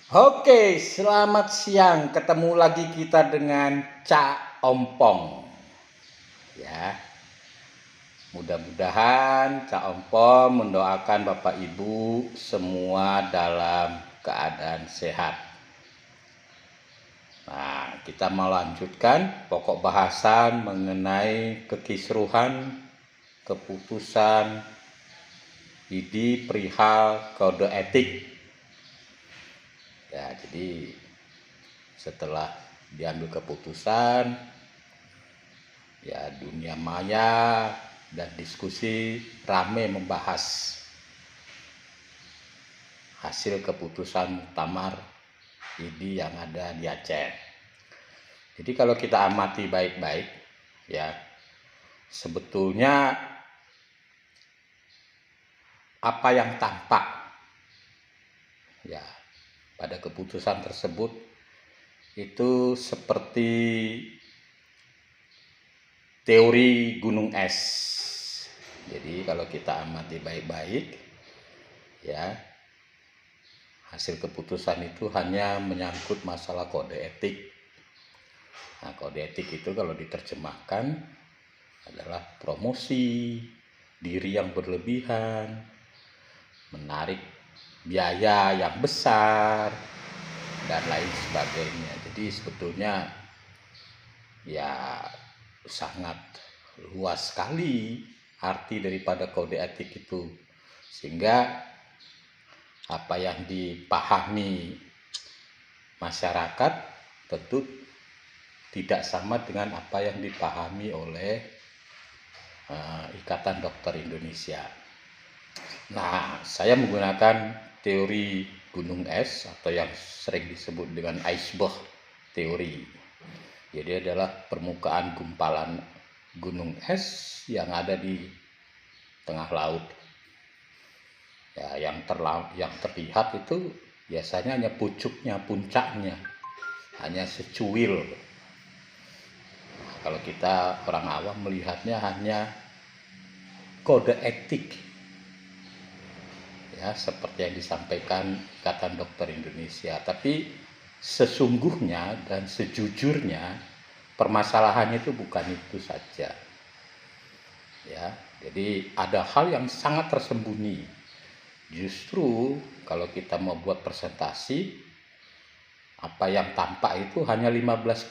Oke, selamat siang. Ketemu lagi kita dengan Cak Ompong. Ya, mudah-mudahan Cak Ompong mendoakan Bapak Ibu semua dalam keadaan sehat. Nah, kita mau lanjutkan pokok bahasan mengenai kekisruhan keputusan IDI perihal kode etik. Ya, jadi setelah diambil keputusan, ya dunia maya dan diskusi rame membahas hasil keputusan muktamar IDI yang ada di Aceh. Jadi kalau kita amati baik-baik, ya sebetulnya apa yang tampak ya pada keputusan tersebut itu seperti teori gunung es. Jadi kalau kita amati baik-baik, ya hasil keputusan itu hanya menyangkut masalah kode etik. Nah, kode etik itu kalau diterjemahkan adalah promosi diri yang berlebihan, menarik biaya yang besar, dan lain sebagainya. Jadi sebetulnya ya sangat luas sekali arti daripada kode etik itu, sehingga apa yang dipahami masyarakat tentu tidak sama dengan apa yang dipahami oleh Ikatan Dokter Indonesia. Nah, saya menggunakan teori gunung es atau yang sering disebut dengan iceberg teori. Jadi adalah permukaan gumpalan gunung es yang ada di tengah laut. Ya, yang terlihat itu biasanya hanya pucuknya, puncaknya, hanya secuil. Nah, kalau kita orang awam melihatnya hanya kode etik, ya seperti yang disampaikan Ikatan Dokter Indonesia. Tapi sesungguhnya dan sejujurnya permasalahannya itu bukan itu saja. Ya, jadi ada hal yang sangat tersembunyi. Justru kalau kita mau buat presentasi, apa yang tampak itu hanya 15%.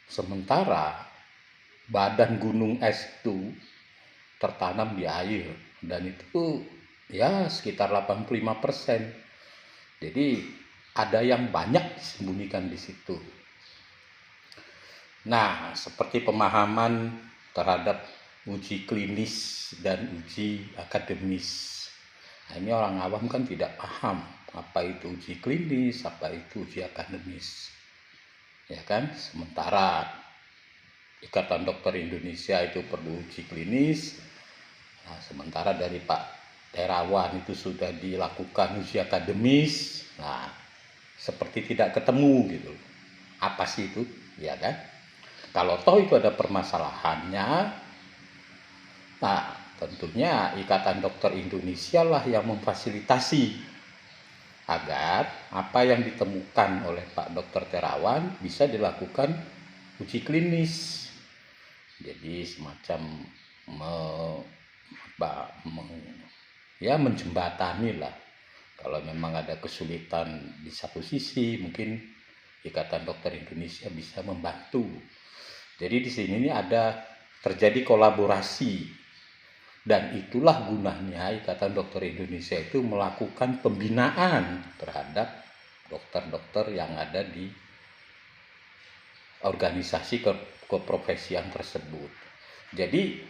Sementara badan gunung es itu tertanam di air dan itu ya sekitar 85%. Jadi ada yang banyak disembunyikan di situ. Nah, seperti pemahaman terhadap uji klinis dan uji akademis. Nah, ini orang awam kan tidak paham apa itu uji klinis, apa itu uji akademis. Ya kan? Sementara Ikatan Dokter Indonesia itu perlu uji klinis. Nah, sementara dari Pak Terawan itu sudah dilakukan uji akademis. Nah, seperti tidak ketemu gitu. Apa sih itu? Ya kan? Kalau toh itu ada permasalahannya, nah tentunya Ikatan Dokter Indonesia lah yang memfasilitasi agar apa yang ditemukan oleh Pak Dr. Terawan bisa dilakukan uji klinis. Jadi semacam menjembatani lah. Kalau memang ada kesulitan di satu sisi, mungkin Ikatan Dokter Indonesia bisa membantu. Jadi di sini ada terjadi kolaborasi, dan itulah gunanya Ikatan Dokter Indonesia itu melakukan pembinaan terhadap dokter-dokter yang ada di organisasi keprofesian tersebut. Jadi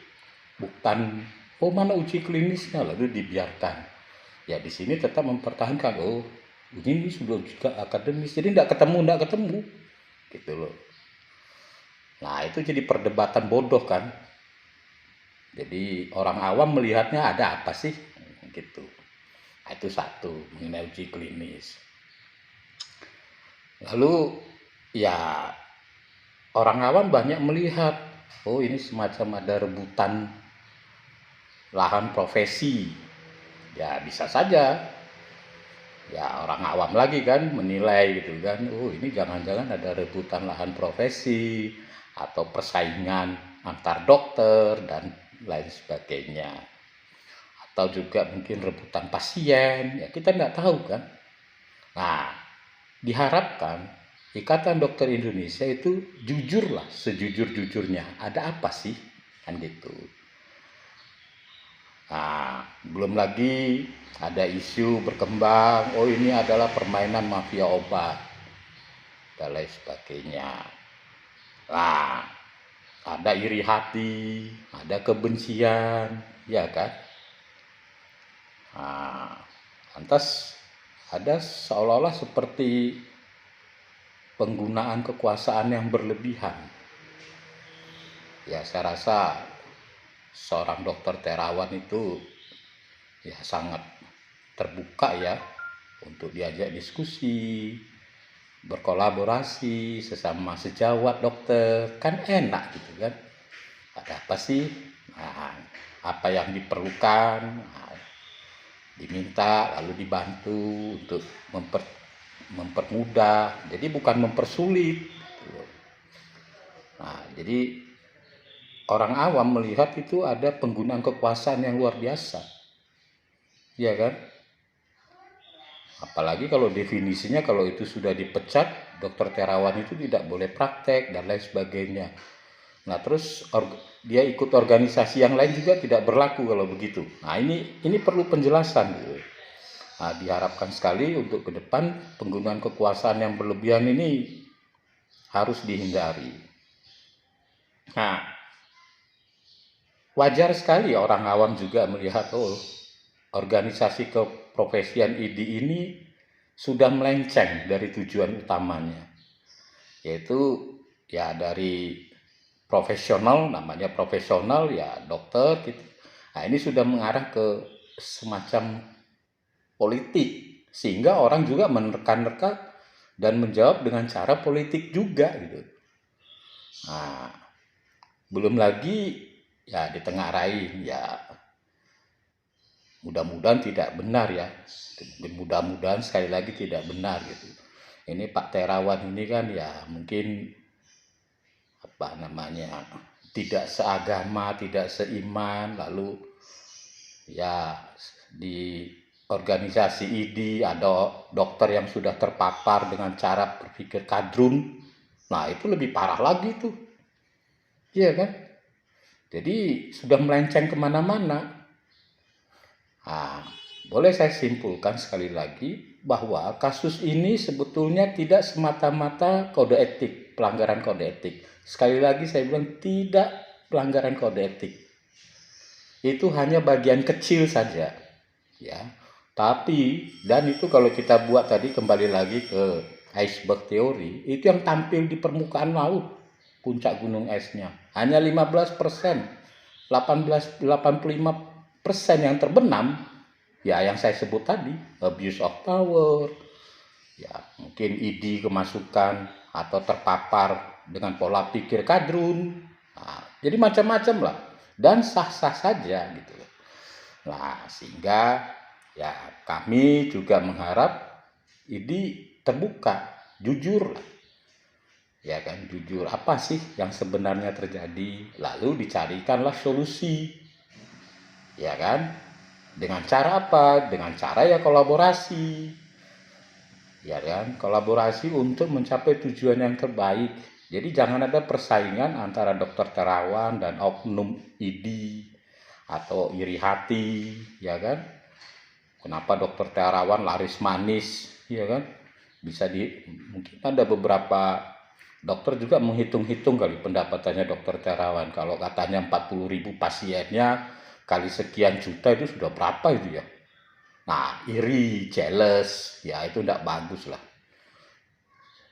bukan mana uji klinisnya lalu dibiarkan. Ya di sini tetap mempertahankan ini sudah juga akademis, jadi tidak ketemu gitu loh. Nah itu jadi perdebatan bodoh kan. Jadi orang awam melihatnya ada apa sih gitu. Nah, itu satu mengenai uji klinis. Lalu ya orang awam banyak melihat ini semacam ada rebutan lahan profesi. Ya bisa saja. Ya orang awam lagi kan menilai gitu kan, oh ini jangan-jangan ada rebutan lahan profesi atau persaingan antar dokter dan lain sebagainya. Atau juga mungkin rebutan pasien, ya kita nggak tahu kan. Nah, diharapkan Ikatan Dokter Indonesia itu jujurlah sejujur-jujurnya. Ada apa sih? Kan gitu. Nah, belum lagi ada isu berkembang, oh ini adalah permainan mafia obat dan lain sebagainya. Nah, ada iri hati, ada kebencian, ya kan? Nah, lantas ada seolah-olah seperti penggunaan kekuasaan yang berlebihan. Ya, saya rasa seorang dokter terawan itu ya sangat terbuka ya untuk diajak diskusi, berkolaborasi sesama sejawat dokter, kan enak gitu kan. Ada apa sih? Nah, apa yang diperlukan, nah, diminta lalu dibantu untuk mempermudah. Jadi bukan mempersulit. Nah, jadi orang awam melihat itu ada penggunaan kekuasaan yang luar biasa. Iya kan? Apalagi kalau definisinya kalau itu sudah dipecat, dokter terawan itu tidak boleh praktek dan lain sebagainya. Nah, terus dia ikut organisasi yang lain juga tidak berlaku kalau begitu. Nah, ini perlu penjelasan gitu. Nah, diharapkan sekali untuk ke depan penggunaan kekuasaan yang berlebihan ini harus dihindari. Nah, wajar sekali orang awam juga melihat, oh, organisasi keprofesian ID ini sudah melenceng dari tujuan utamanya, yaitu ya dari profesional, namanya profesional ya dokter gitu. Nah, ini sudah mengarah ke semacam politik, sehingga orang juga menerka-nerka dan menjawab dengan cara politik juga gitu. Nah, belum lagi ya ditengarai ya mudah-mudahan tidak benar ya, mudah-mudahan sekali lagi tidak benar gitu. Ini Pak Terawan ini kan ya mungkin apa namanya tidak seagama, tidak seiman, lalu ya di organisasi ID ada dokter yang sudah terpapar dengan cara berpikir kadrun. Nah, itu lebih parah lagi tuh. Iya kan? Jadi sudah melenceng kemana-mana. Nah, boleh saya simpulkan sekali lagi bahwa kasus ini sebetulnya tidak semata-mata kode etik, pelanggaran kode etik. Sekali lagi saya bilang tidak pelanggaran kode etik. Itu hanya bagian kecil saja, ya. Tapi dan itu kalau kita buat tadi kembali lagi ke iceberg teori, itu yang tampil di permukaan laut, puncak gunung esnya hanya 15%, 85% yang terbenam, ya yang saya sebut tadi, abuse of power, ya mungkin ID kemasukan atau terpapar dengan pola pikir kadrun. Nah, jadi macam-macam lah dan sah-sah saja gitu. Nah, sehingga ya kami juga mengharap ini terbuka, jujur lah. Ya kan, jujur apa sih yang sebenarnya terjadi, lalu dicarikanlah solusi. Ya kan? Dengan cara apa? Dengan cara ya kolaborasi. Ya kan? Kolaborasi untuk mencapai tujuan yang terbaik. Jadi jangan ada persaingan antara dokter terawan dan oknum ID atau iri hati, ya kan? Kenapa dokter terawan laris manis, ya kan? Mungkin ada beberapa dokter juga menghitung-hitung kali pendapatannya dokter terawan. Kalau katanya 40.000 pasiennya kali sekian juta itu sudah berapa itu ya? Nah, iri, jealous, ya itu tidak bagus lah.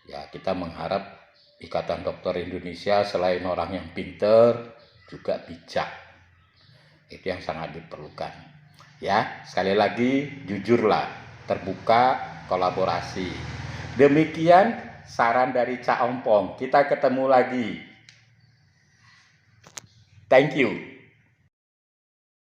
Ya kita mengharap Ikatan Dokter Indonesia selain orang yang pinter juga bijak. Itu yang sangat diperlukan. Ya, sekali lagi jujurlah, terbuka, kolaborasi. Demikian saran dari Cak Ompong. Kita ketemu lagi. Thank you.